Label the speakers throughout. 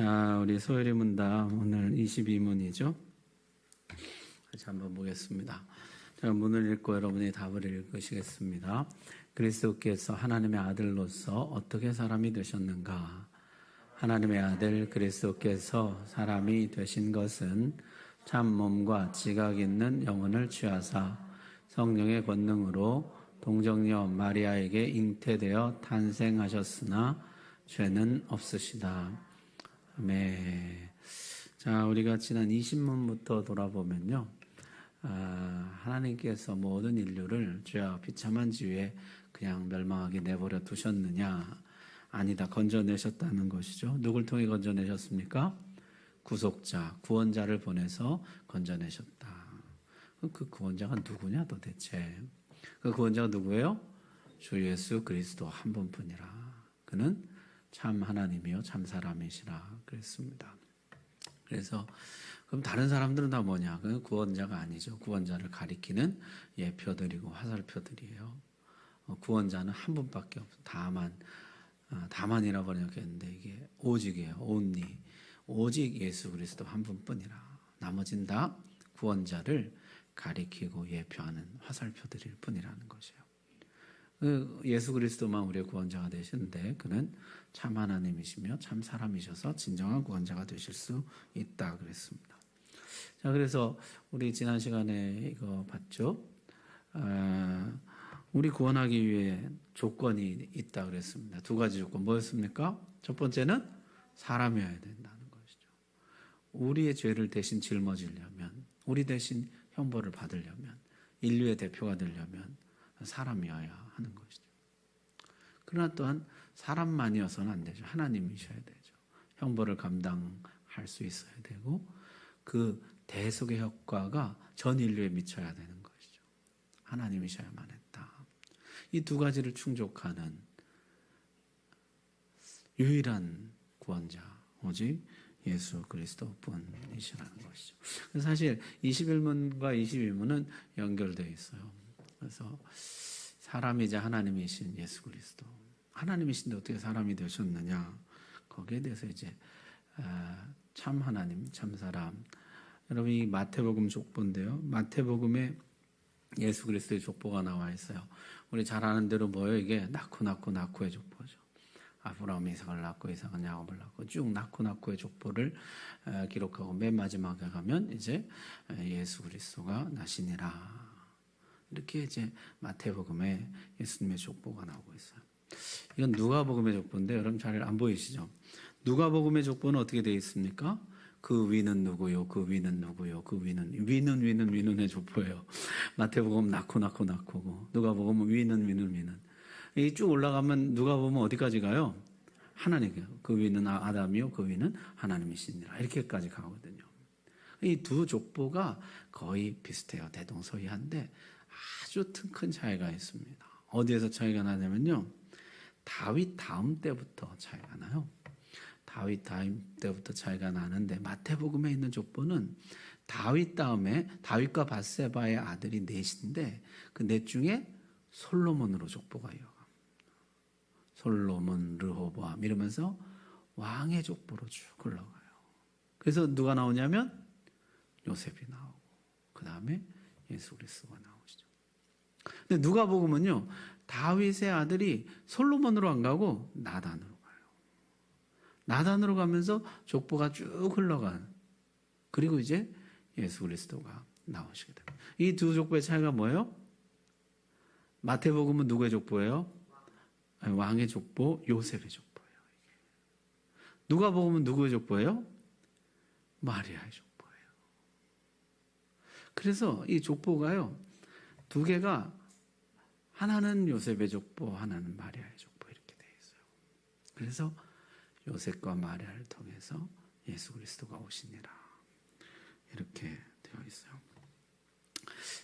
Speaker 1: 자, 우리 소율이 문답 오늘 22문이죠. 같이 한번 보겠습니다. 제가 문을 읽고 여러분이 답을 읽으시겠습니다. 그리스도께서 하나님의 아들로서 어떻게 사람이 되셨는가? 하나님의 아들 그리스도께서 사람이 되신 것은 참 몸과 지각 있는 영혼을 취하사 성령의 권능으로 동정녀 마리아에게 잉태되어 탄생하셨으나 죄는 없으시다. 네. 자, 우리가 지난 20문부터 돌아보면요. 하나님께서 모든 인류를 죄와 비참한 지위에 그냥 멸망하게 내버려 두셨느냐? 아니다. 건져내셨다는 것이죠. 누굴 통해 건져내셨습니까? 구속자, 구원자를 보내서 건져내셨다. 그 구원자가 누구냐 도대체? 그 구원자가 누구예요? 주 예수 그리스도 한 분뿐이라. 그는 참 하나님이요 참 사람이시라 그랬습니다. 그래서 그럼 다른 사람들은 다 뭐냐? 그 구원자가 아니죠. 구원자를 가리키는 예표들이고 화살표들이에요. 구원자는 한 분밖에 없어. 다만이라고 번역했는데 이게 오직이에요. only. 오직 예수 그리스도 한 분뿐이라. 나머진 다 구원자를 가리키고 예표하는 화살표들일 뿐이라는 것이에요. 예수 그리스도만 우리의 구원자가 되시는데 그는 참 하나님이시며 참 사람이셔서 진정한 구원자가 되실 수 있다 그랬습니다. 자, 그래서 우리 지난 시간에 이거 봤죠? 우리 구원하기 위해 조건이 있다 그랬습니다. 두 가지 조건 뭐였습니까? 첫 번째는 사람이어야 된다는 것이죠. 우리의 죄를 대신 짊어지려면, 우리 대신 형벌을 받으려면, 인류의 대표가 되려면 사람이어야 하는 것이죠. 그러나 또한 사람만이어서는 안 되죠. 하나님이셔야 되죠. 형벌을 감당할 수 있어야 되고 그 대속의 효과가 전 인류에 미쳐야 되는 것이죠. 하나님이셔야만 했다. 이 두 가지를 충족하는 유일한 구원자 오직 예수 그리스도뿐이시라는 것이죠. 사실 21문과 22문은 연결되어 있어요. 그래서 사람이자 하나님이신 예수 그리스도. 하나님이신데 어떻게 사람이 되셨느냐. 거기에 대해서 이제 참 하나님, 참 사람. 여러분 이 마태복음 족보인데요. 마태복음에 예수 그리스도의 족보가 나와 있어요. 우리 잘 아는 대로 뭐예요? 이게 낳고의 족보죠. 아브라함이 이삭을 낳고 이삭은 야곱을 낳고 쭉 낳고의 족보를 기록하고 맨 마지막에 가면 이제 예수 그리스도가 나시니라. 이렇게 이제 마태복음에 예수님의 족보가 나오고 있어요. 이건 누가복음의 족보인데 여러분 잘 안 보이시죠? 누가복음의 족보는 어떻게 되어 있습니까? 그 위는 누구요? 그 위는 누구요? 그 위는의 족보예요. 마태복음 낳고고 누가복음은 위는. 이 쭉 올라가면 누가복음은 어디까지 가요? 하나님이요. 그 위는 아담이요. 그 위는 하나님이시니라. 이렇게까지 가거든요. 이 두 족보가 거의 비슷해요. 대동소이한데 아주 큰 차이가 있습니다. 어디에서 차이가 나냐면요. 다윗 다음 때부터 차이가 나요. 다윗 다음 때부터 차이가 나는데 마태복음에 있는 족보는 다윗 다음에 다윗과 밧세바의 아들이 넷인데 그 넷 중에 솔로몬으로 족보가 이어갑니다. 솔로몬, 르호보암 이러면서 왕의 족보로 쭉 흘러가요. 그래서 누가 나오냐면 요셉이 나오고 그 다음에 예수 그리스도가 나오시죠. 근데 누가복음은요. 다윗의 아들이 솔로몬으로 안 가고 나단으로 가요. 나단으로 가면서 족보가 쭉 흘러가는. 그리고 이제 예수 그리스도가 나오시게 됩니다. 이 두 족보의 차이가 뭐예요? 마태복음은 누구의 족보예요? 왕의 족보, 요셉의 족보예요. 누가복음은 누구의 족보예요? 마리아의 족보예요. 그래서 이 족보가요. 두 개가 하나는 요셉의 족보, 하나는 마리아의 족보 이렇게 되어 있어요. 그래서 요셉과 마리아를 통해서 예수 그리스도가 오시니라 이렇게 되어 있어요.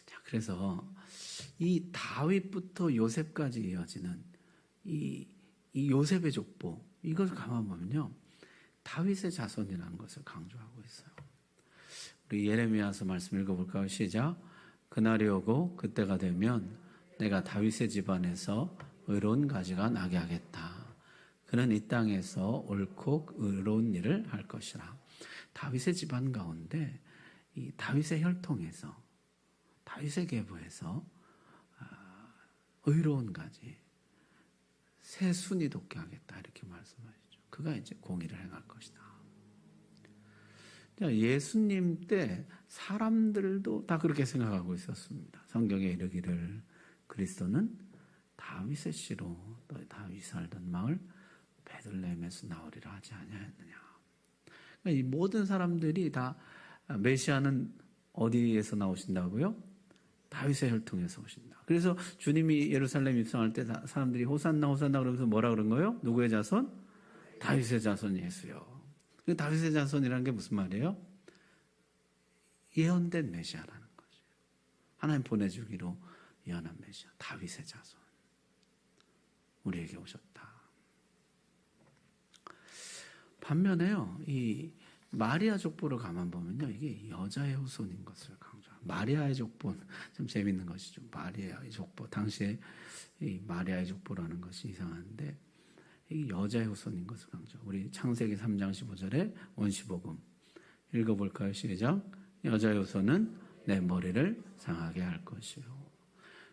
Speaker 1: 자, 그래서 이 다윗부터 요셉까지 이어지는 이 요셉의 족보 이것을 가만 보면요. 다윗의 자손이라는 것을 강조하고 있어요. 우리 예레미야서 말씀 읽어볼까요? 시작. 그날이 오고 그때가 되면 내가 다윗의 집안에서 의로운 가지가 나게 하겠다. 그는 이 땅에서 옳고 의로운 일을 할 것이라. 다윗의 집안 가운데 이 다윗의 혈통에서 다윗의 계보에서 의로운 가지 새 순이 돋게 하겠다 이렇게 말씀하시죠. 그가 이제 공의를 행할 것이다. 예수님 때 사람들도 다 그렇게 생각하고 있었습니다. 성경에 이르기를 그리스도는 다윗의 씨로 또 다윗이 살던 마을 베들레헴에서 나오리라 하지 아니하였느냐. 그러니까 이 모든 사람들이 다 메시아는 어디에서 나오신다고요? 다윗의 혈통에서 오신다. 그래서 주님이 예루살렘 입성할 때 사람들이 호산나 호산나 그러면서 뭐라 그런 거예요? 누구의 자손? 다윗의 자손 예수요. 다윗의 자손이라는 게 무슨 말이에요? 예언된 메시아라는 거죠. 하나님 보내주기로 예언한 메시아, 다윗의 자손. 우리에게 오셨다. 반면에요, 이 마리아 족보를 가만 보면요, 이게 여자의 후손인 것을 강조합니다. 마리아의 족보는 좀 재밌는 것이죠. 마리아의 족보. 당시에 이 마리아의 족보라는 것이 이상한데, 이 여자의 후손인 것을 강조. 우리 창세기 3장 15절에 원시복음 읽어볼까요? 시작. 여자의 후손은 내 머리를 상하게 할 것이요.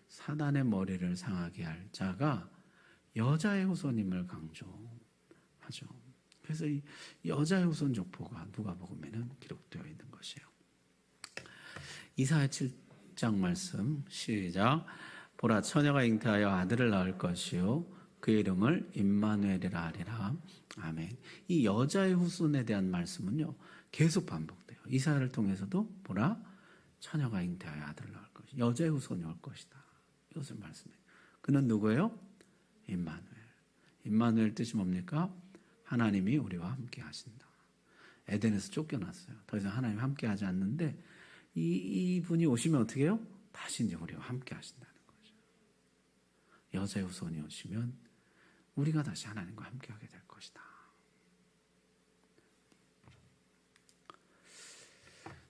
Speaker 1: 사단의 머리를 상하게 할 자가 여자의 후손임을 강조하죠. 그래서 이 여자의 후손 족보가 누가복음에는 기록되어 있는 것이에요. 이사야 7장 말씀 시작. 보라 처녀가 잉태하여 아들을 낳을 것이요 그의 이름을 임마누엘이라 하리라. 아멘. 이 여자의 후손에 대한 말씀은요 계속 반복돼요. 이사야를 통해서도 보라 처녀가 잉태하여 아들을 낳을 것이 여자의 후손이 올 것이다. 이것을 말씀해요. 그는 누구예요? 임마누엘. 임마누엘 뜻이 뭡니까? 하나님이 우리와 함께 하신다. 에덴에서 쫓겨났어요. 더 이상 하나님 함께 하지 않는데 이분이 오시면 어떻게 해요? 다시 이제 우리와 함께 하신다는 거죠. 여자의 후손이 오시면 우리가 다시 하나님과 함께 하게 될 것이다.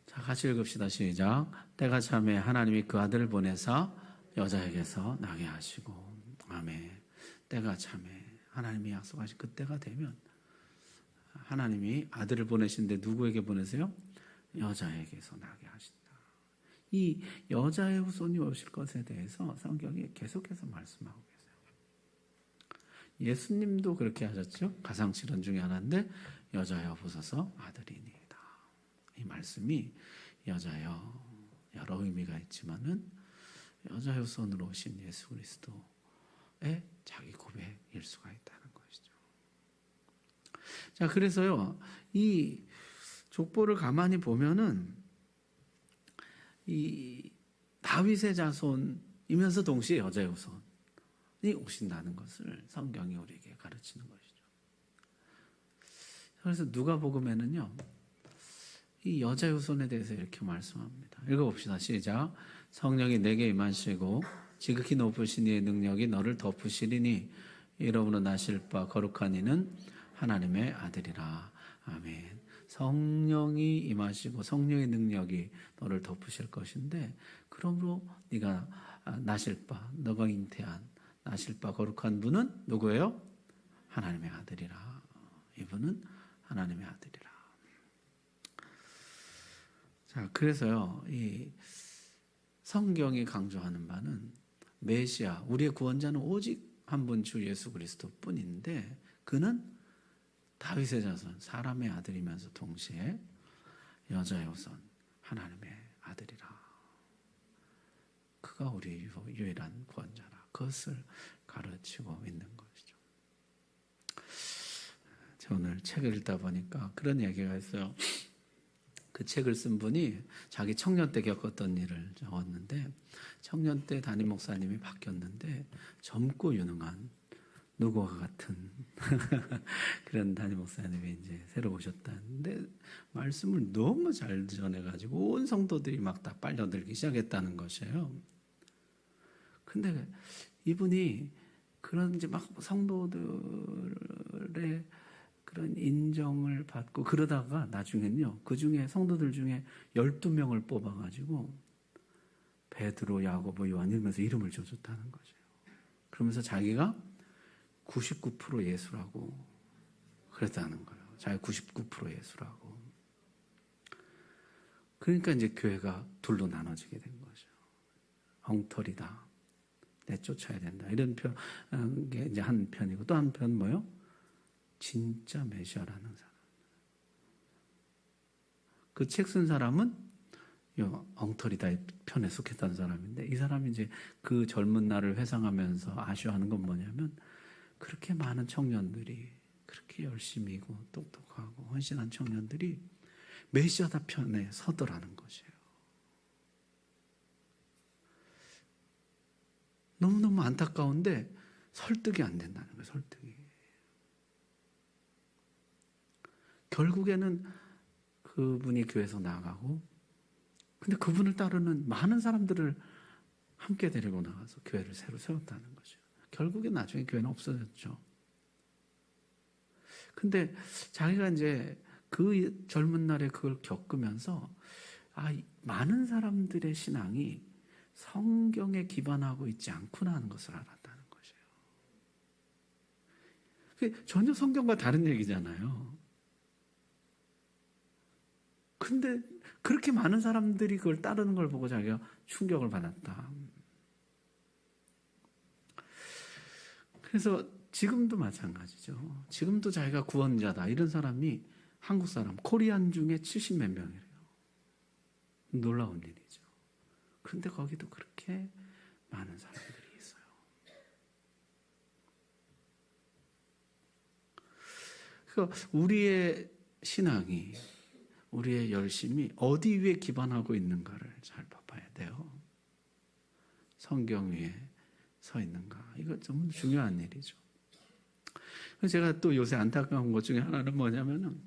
Speaker 1: 자, 같이 읽읍시다. 시작. 때가 참에 하나님이 그 아들을 보내사 여자에게서 나게 하시고. 아멘. 때가 참에 하나님이 약속하신 그때가 되면 하나님이 아들을 보내신데 누구에게 보내세요? 여자에게서 나게 하신다. 이 여자의 후손이 오실 것에 대해서 성경이 계속해서 말씀하고 계세요. 예수님도 그렇게 하셨죠. 가상칠언 중에 하나인데 여자여 보소서 아들이니이다. 이 말씀이 여자여 여러 의미가 있지만은 여자의 후손으로 오신 예수 그리스도의 자기 고백일 수가 있다는 것이죠. 자, 그래서요, 이 족보를 가만히 보면은 이 다윗의 자손이면서 동시에 여자의 후손이 오신다는 것을 성경이 우리에게 가르치는 것이죠. 그래서 누가복음에는요, 이 여자의 후손에 대해서 이렇게 말씀합니다. 읽어봅시다. 시작. 성령이 내게 임하시고 지극히 높으신 이의 능력이 너를 덮으시리니 이러므로 나실 바 거룩한 이는 하나님의 아들이라. 아멘. 성령이 임하시고 성령의 능력이 너를 덮으실 것인데 그러므로 네가 나실 바, 너가 잉태한 나실 바 거룩한 분은 누구예요? 하나님의 아들이라. 이분은 하나님의 아들이라. 자, 그래서요, 이 성경이 강조하는 바는 메시아, 우리의 구원자는 오직 한 분 주 예수 그리스도 뿐인데 그는 다윗의 자손, 사람의 아들이면서 동시에 여자의 후손, 하나님의 아들이라. 그가 우리의 유일한 구원자라. 그것을 가르치고 있는 것이죠. 제가 오늘 책을 읽다 보니까 그런 얘기가 있어요. 그 책을 쓴 분이 자기 청년 때 겪었던 일을 적었는데 청년 때 담임 목사님이 바뀌었는데 젊고 유능한 누구와 같은 그런 담임 목사님이 이제 새로 오셨다는데 말씀을 너무 잘 전해가지고 온 성도들이 막 다 빨려들기 시작했다는 것이에요. 근데 이분이 그런 이제 막 성도들의 그런 인정을 받고 그러다가 나중엔요, 그 중에 성도들 중에 12명을 뽑아가지고 베드로, 야고보, 요한 이러면서 이름을 줘줬다는 거죠. 그러면서 자기가 99% 예수라고 그랬다는 거예요. 자기 99% 예수라고. 그러니까 이제 교회가 둘로 나눠지게 된 거죠. 엉터리다. 내쫓아야 된다. 이런 게 이제 한 편이고, 또 한 편 뭐요? 진짜 메시아라는 사람. 그 책 쓴 사람은 엉터리다 편에 속했다는 사람인데, 이 사람이 이제 그 젊은 날을 회상하면서 아쉬워하는 건 뭐냐면, 그렇게 많은 청년들이, 그렇게 열심히고 똑똑하고 헌신한 청년들이 메시아다 편에 서더라는 것이에요. 너무너무 안타까운데 설득이 안 된다는 거예요. 설득이. 결국에는 그분이 교회에서 나가고, 근데 그분을 따르는 많은 사람들을 함께 데리고 나가서 교회를 새로 세웠다는 거죠. 결국에 나중에 교회는 없어졌죠. 근데 자기가 이제 그 젊은 날에 그걸 겪으면서, 많은 사람들의 신앙이 성경에 기반하고 있지 않구나 하는 것을 알았다는 것이에요. 전혀 성경과 다른 얘기잖아요. 근데 그렇게 많은 사람들이 그걸 따르는 걸 보고 자기가 충격을 받았다. 그래서 지금도 마찬가지죠. 지금도 자기가 구원자다 이런 사람이 한국 사람, 코리안 중에 70몇 명이래요. 놀라운 일이죠. 그런데 거기도 그렇게 많은 사람들이 있어요. 그러니까 우리의 신앙이, 우리의 열심이 어디 위에 기반하고 있는가를 잘 봐봐야 돼요. 성경 위에 서 있는가. 이거 좀 중요한 일이죠. 제가 또 요새 안타까운 것 중에 하나는 뭐냐면은,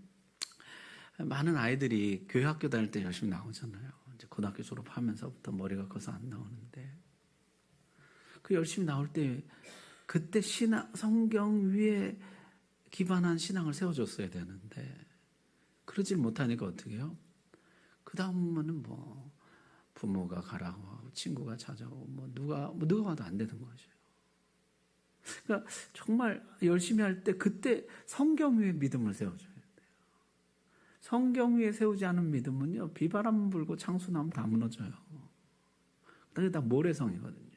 Speaker 1: 많은 아이들이 교회 학교 다닐 때 열심히 나오잖아요. 이제 고등학교 졸업하면서부터 머리가 커서 안 나오는데, 그 열심히 나올 때 그때 성경 위에 기반한 신앙을 세워줬어야 되는데 그러질 못하니까 어떻게 해요? 그 다음은 뭐 부모가 가라고 하고 친구가 찾아오고 누가 와도 안 되는 것이에요. 그러니까 정말 열심히 할 때 그때 성경 위에 믿음을 세워줘야 돼요. 성경 위에 세우지 않은 믿음은요, 비바람 불고 창수 나면 다 무너져요. 그게 다 모래성이거든요.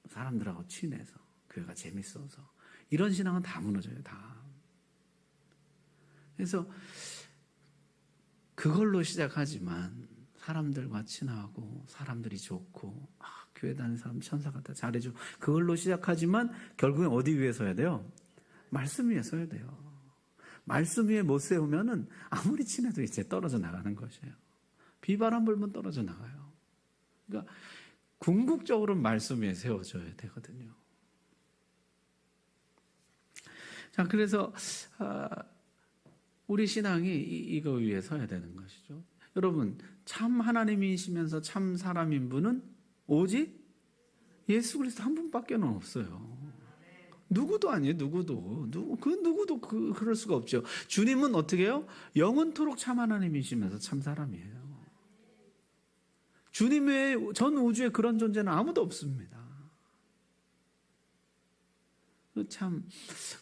Speaker 1: 사람들하고 친해서, 교회가 재밌어서, 이런 신앙은 다 무너져요, 다. 그래서 그걸로 시작하지만 사람들과 친하고 사람들이 좋고, 교회 다니는 사람 천사 같다, 잘해줘, 그걸로 시작하지만 결국엔 어디 위에 서야 돼요? 말씀 위에 서야 돼요. 말씀 위에 못 세우면은 아무리 친해도 이제 떨어져 나가는 것이에요. 비바람 불면 떨어져 나가요. 그러니까 궁극적으로 말씀 위에 세워줘야 되거든요. 자, 그래서 우리 신앙이 이거 위에 서야 되는 것이죠. 여러분, 참 하나님이시면서 참 사람인 분은 오직 예수 그리스도 한 분밖에 없어요. 누구도 아니에요. 누구도 그럴 수가 없죠. 주님은 어떻게 해요? 영원토록 참 하나님이시면서 참 사람이에요. 주님 외에 전 우주에 그런 존재는 아무도 없습니다. 참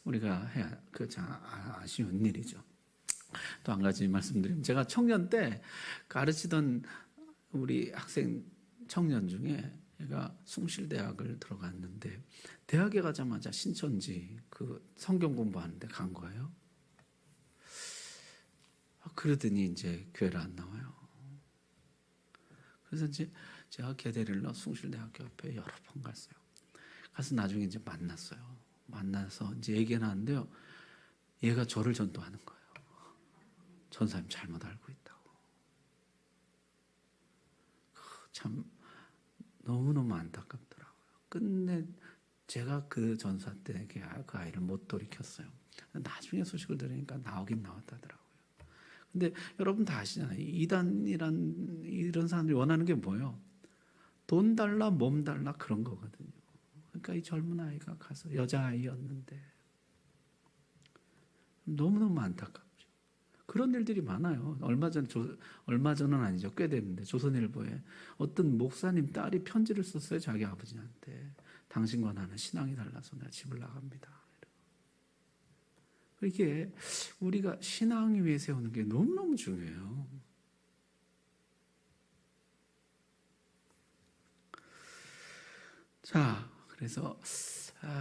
Speaker 1: 우리가 해야 참 아쉬운 일이죠. 또 한 가지 말씀드리면, 제가 청년 때 가르치던 우리 학생 청년 중에 제가 숭실대학을 들어갔는데, 대학에 가자마자 신천지 그 성경 공부하는데 간 거예요. 그러더니 이제 교회를 안 나와요. 그래서 이제 제가 계대를 넣어 숭실대학교 옆에 여러 번 갔어요. 가서 나중에 이제 만나서 이제 얘기를 하는데요, 얘가 저를 전도하는 거예요. 전사님 잘못 알고 있다고. 참 너무너무 안타깝더라고요. 끝내 제가 그 전사 때 그 아이를 못 돌이켰어요. 나중에 소식을 들으니까 나오긴 나왔다더라고요. 근데 여러분 다 아시잖아요. 이단이란 이런 사람들이 원하는 게 뭐예요? 돈 달라, 몸 달라, 그런 거거든요. 그러니까 이 젊은 아이가 가서, 여자아이였는데 너무너무 안타깝죠. 그런 일들이 많아요. 얼마 전은 아니죠. 꽤 됐는데 조선일보에 어떤 목사님 딸이 편지를 썼어요. 자기 아버지한테. 당신과 나는 신앙이 달라서 내가 집을 나갑니다. 이게 우리가 신앙 위에 세우는 게 너무너무 중요해요. 자, 그래서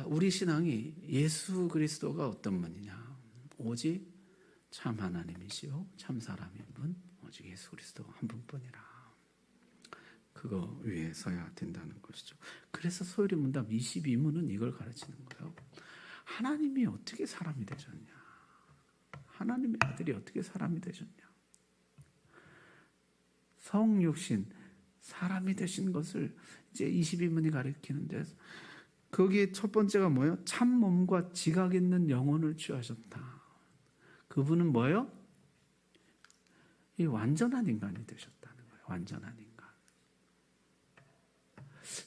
Speaker 1: 우리 신앙이 예수 그리스도가 어떤 분이냐? 오직 참 하나님이시요 참 사람인 분, 오직 예수 그리스도 한 분뿐이라. 그거 위에 서야 된다는 것이죠. 그래서 소율의 문답 22문은 이걸 가르치는 거예요. 하나님이 어떻게 사람이 되셨냐? 하나님의 아들이 어떻게 사람이 되셨냐? 성육신, 사람이 되신 것을 이제 22문이 가르치는데, 거기에 첫 번째가 뭐예요? 참 몸과 지각 있는 영혼을 취하셨다. 그분은 뭐예요? 이 완전한 인간이 되셨다는 거예요. 완전한 인간.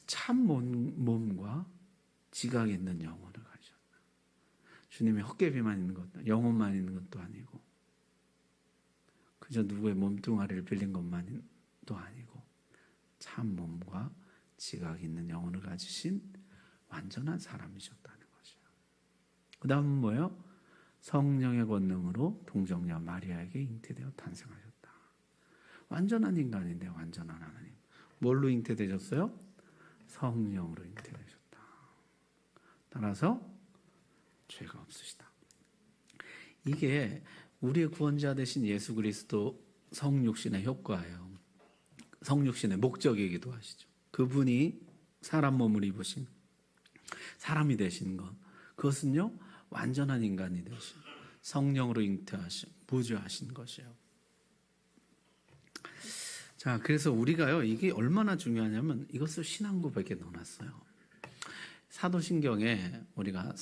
Speaker 1: 참 몸과 지각 있는 영혼을 가지셨다. 주님의 헛개비만 있는 것도, 영혼만 있는 것도 아니고, 그저 누구의 몸뚱아리를 빌린 것만도 아니고, 참 몸과 지각 있는 영혼을 가지신 완전한 사람이셨다는 것이에요. 그 다음은 뭐예요? 성령의 권능으로 동정녀 마리아에게 잉태되어 탄생하셨다. 완전한 인간인데 완전한 하나님. 뭘로 잉태되셨어요? 성령으로 잉태되셨다. 따라서 죄가 없으시다. 이게 우리의 구원자 되신 예수 그리스도 성육신의 효과예요. 성육신의 목적이기도 하시죠. 그분이 사람 몸을 입으신, 사람이 되신 것, 그것은요 완전한 인간이 되신, 성령으로 잉태하신, 무죄하신 것이에요. 자, 그래서 우리가요, 이게 얼마나 중요하냐면 이것을 신앙 고백에 넣어놨어요. 사도신경에 우리가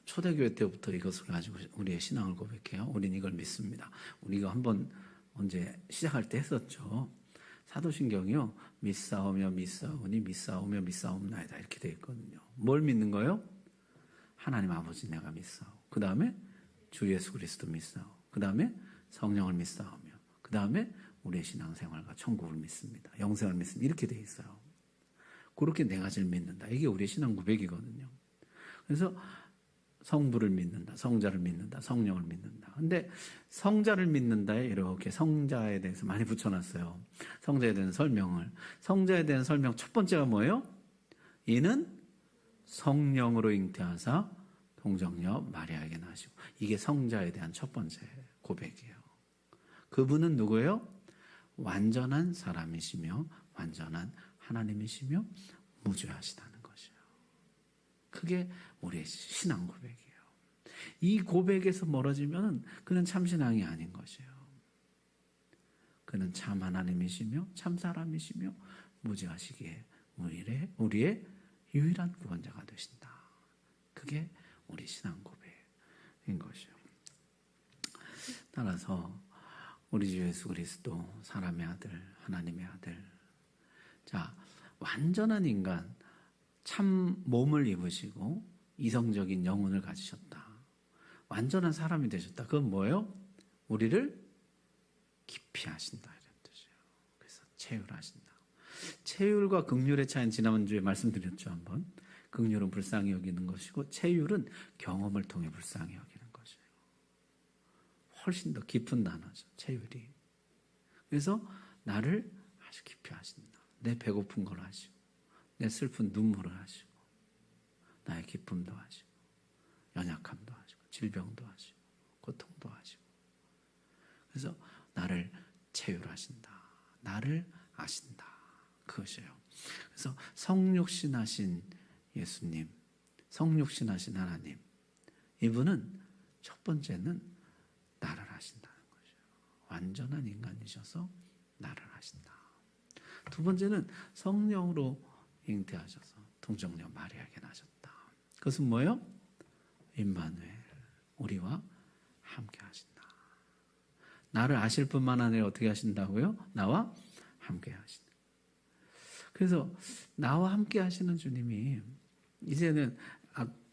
Speaker 1: 초대교회 때부터 이것을 가지고 우리의 신앙을 고백해요. 우리는 이걸 믿습니다. 우리가 한번 언제 시작할 때 했었죠. 사도신경이요, 믿사오며 믿사오니 믿사오며 믿사옵나이다 이렇게 되어 있거든요. 뭘 믿는 거예요? 하나님 아버지 내가 믿사오. 그 다음에 주 예수 그리스도 믿사오. 그 다음에 성령을 믿사오며, 그 다음에 우리의 신앙생활과 천국을 믿습니다. 영생을 믿습니다. 이렇게 되어 있어요. 그렇게 네 가지를 믿는다. 이게 우리의 신앙 고백이거든요. 그래서 성부를 믿는다, 성자를 믿는다, 성령을 믿는다. 근데 성자를 믿는다에 이렇게 성자에 대해서 많이 붙여놨어요. 성자에 대한 설명을. 성자에 대한 설명 첫 번째가 뭐예요? 이는 성령으로 잉태하사 동정녀 마리아에게 나시고. 이게 성자에 대한 첫 번째 고백이에요. 그분은 누구예요? 완전한 사람이시며 완전한 하나님이시며 무죄하시다는 것이에요. 그게 우리의 신앙 고백이에요. 이 고백에서 멀어지면 그는 참신앙이 아닌 것이에요. 그는 참 하나님이시며 참 사람이시며 무죄하시기에 우리의 유일한 구원자가 되신다. 그게 우리 신앙 고백인 것이에요. 따라서 우리 주 예수 그리스도 사람의 아들, 하나님의 아들. 자, 완전한 인간, 참 몸을 입으시고 이성적인 영혼을 가지셨다. 완전한 사람이 되셨다. 그건 뭐예요? 우리를 깊이 하신다 이런 뜻이에요. 그래서 체휼하신다. 체휼과 긍휼의 차이는 지난주에 말씀드렸죠 한번. 긍휼은 불쌍히 여기는 것이고 체휼은 경험을 통해 불쌍히 여기는 것이에요. 훨씬 더 깊은 단어죠. 체휼이. 그래서 나를 아주 깊이 하신다. 내 배고픈 걸 하시고, 내 슬픈 눈물을 하시고, 나의 기쁨도 하시고, 연약함도 하시고, 질병도 하시고, 고통도 하시고. 그래서 나를 체휼하신다. 나를 아신다. 그것이에요. 그래서 성육신하신 예수님, 성육신하신 하나님, 이분은 첫 번째는 나를 아신다는 것이에요. 완전한 인간이셔서 나를 아신다. 두 번째는 성령으로 잉태하셔서 동정녀 마리아에게 나셨다. 그것은 뭐예요? 임마누엘, 우리와 함께 하신다. 나를 아실 뿐만 아니라 어떻게 하신다고요? 나와 함께 하신다. 그래서 나와 함께 하시는 주님이 이제는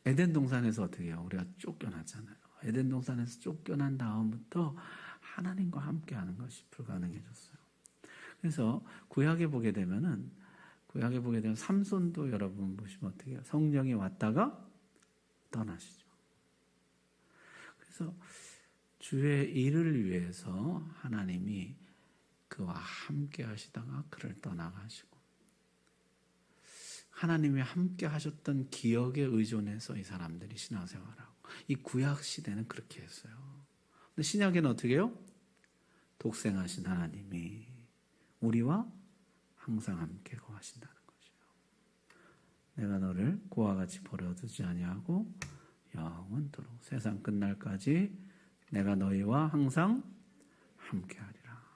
Speaker 1: 에덴 동산에서 어떻게 해요? 우리가 쫓겨났잖아요. 에덴 동산에서 쫓겨난 다음부터 하나님과 함께 하는 것이 불가능해졌어요. 그래서 구약에 보게 되면은 구약에 보게 되면 삼손도 여러분 보시면 어떻게 해요? 성령이 왔다가 떠나시죠. 그래서 주의 일을 위해서 하나님이 그와 함께 하시다가 그를 떠나가시고, 하나님이 함께 하셨던 기억에 의존해서 이 사람들이 신앙생활하고, 이 구약 시대는 그렇게 했어요. 근데 신약에는 어떻게 해요? 독생하신 하나님이 우리와 항상 함께 거하신다는 것이에요. 내가 너를 고와 같이 버려두지 아니하고 영원토록 세상 끝날까지 내가 너희와 항상 함께하리라.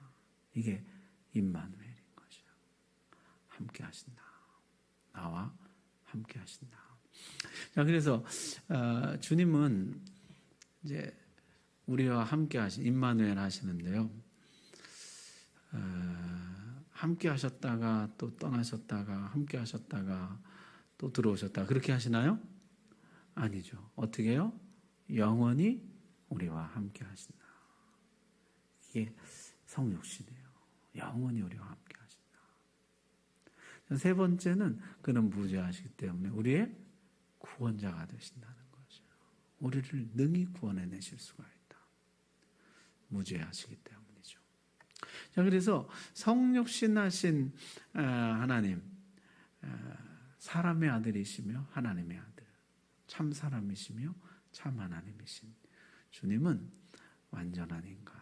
Speaker 1: 이게 임마누엘인 것이야. 함께하신다. 나와 함께하신다. 자, 그래서 주님은 이제 우리와 함께하신 임마누엘 하시는데요. 함께 하셨다가 또 떠나셨다가 함께 하셨다가 또 들어오셨다가 그렇게 하시나요? 아니죠. 어떻게 해요? 영원히 우리와 함께 하신다. 이게 성육신이에요. 영원히 우리와 함께 하신다. 세 번째는 그는 무죄하시기 때문에 우리의 구원자가 되신다는 거죠. 우리를 능히 구원해내실 수가 있다. 무죄하시기 때문이죠. 자, 그래서 성육신하신 하나님, 사람의 아들이시며 하나님의 아들, 참 사람이시며 참 하나님이신 주님은 완전한 인간,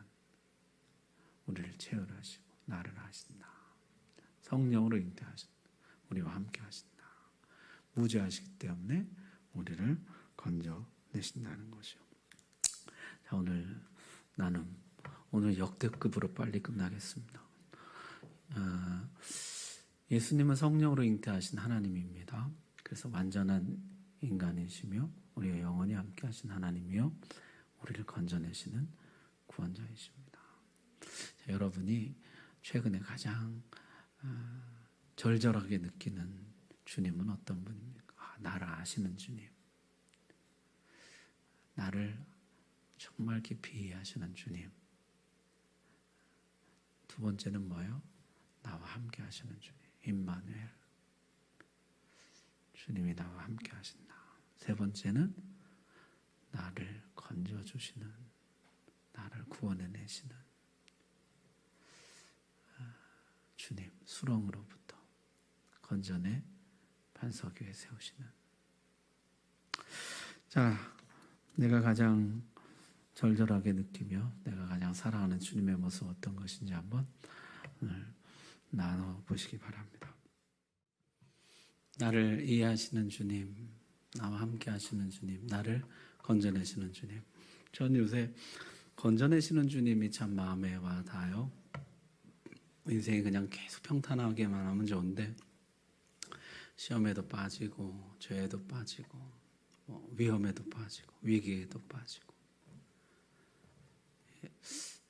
Speaker 1: 우리를 체험하시고 나를 하신다. 성령으로 잉태하신다. 우리와 함께 하신다. 무죄하시기 때문에 우리를 건져내신다는 것이요. 자, 오늘 나눔, 오늘 역대급으로 빨리 끝나겠습니다. 예수님은 성령으로 잉태하신 하나님입니다. 그래서 완전한 인간이시며 우리가 영원히 함께 하신 하나님이요 우리를 건져내시는 구원자이십니다. 자, 여러분이 최근에 가장 절절하게 느끼는 주님은 어떤 분입니까? 나를 아시는 주님. 나를 정말 깊이 이해하시는 주님. 두 번째는 뭐예요? 나와 함께 하시는 주님. 임마누엘. 주님이 나와 함께 하신다. 세 번째는 나를 건져주시는, 나를 구원해내시는 주님, 수렁으로부터 건져내 반석 위에 세우시는. 자, 내가 가장 절절하게 느끼며 내가 가장 사랑하는 주님의 모습 어떤 것인지 한번 오늘 나눠보시기 바랍니다. 나를 이해하시는 주님, 나와 함께 하시는 주님, 나를 건져내시는 주님. 전 요새 건져내시는 주님이 참 마음에 와 닿아요. 인생이 그냥 계속 평탄하게만 하면 좋은데 시험에도 빠지고 죄에도 빠지고 위험에도 빠지고 위기에도 빠지고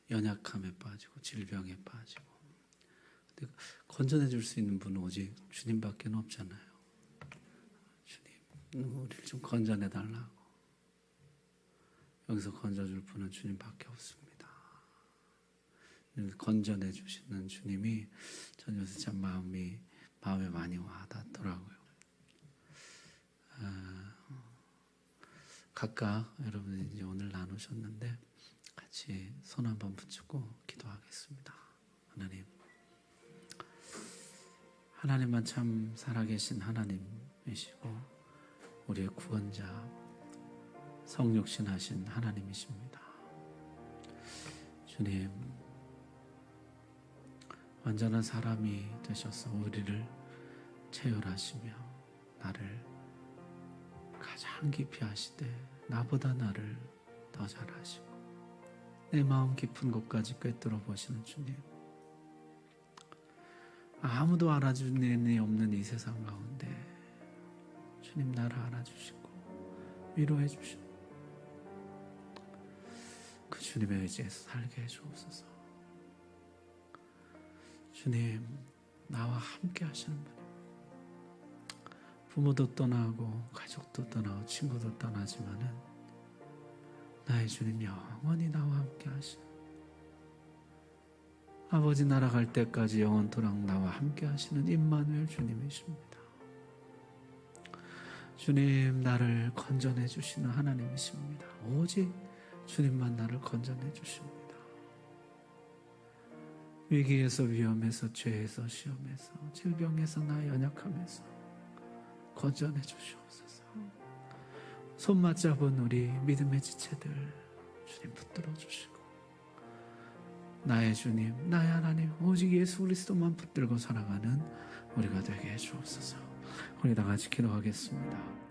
Speaker 1: 연약함에 빠지고 질병에 빠지고, 근데 건져내 줄 수 있는 분은 오직 주님밖에 없잖아요. 주님, 우리를 좀 건져내 달라고. 여기서 건져줄 분은 주님밖에 없습니다. 건져내 주시는 주님이 전 요새 참 마음에 많이 와닿더라고요. 각각 여러분이 이제 오늘 나누셨는데 같이 손 한번 붙잡고 기도하겠습니다. 하나님만 참 살아계신 하나님이시고 우리의 구원자, 성육신하신 하나님이십니다. 주님, 완전한 사람이 되셔서 우리를 체휼하시며 나를 가장 깊이 아시되 나보다 나를 더 잘 아시고 내 마음 깊은 곳까지 꿰뚫어 보시는 주님, 아무도 알아주는 일이 없는 이 세상 가운데 주님 나를 알아주시고 위로해 주시고 그 주님의 의지에서 살게 해주옵소서. 주님, 나와 함께 하시는 분입니다. 부모도 떠나고 가족도 떠나고 친구도 떠나지만은 나의 주님 영원히 나와 함께 하시는, 아버지 날아갈 때까지 영원토록 나와 함께 하시는 임마누엘 주님이십니다. 주님, 나를 건져내 주시는 하나님이십니다. 오직 주님만 나를 건져내 주십니다. 위기에서, 위험에서, 죄에서, 시험에서, 질병에서, 나 연약함에서 건져내 주시옵소서. 손 맞잡은 우리 믿음의 지체들 주님 붙들어 주시고, 나의 주님, 나의 하나님, 오직 예수 그리스도만 붙들고 살아가는 우리가 되게 해 주옵소서. 우리 다 같이 기도하겠습니다.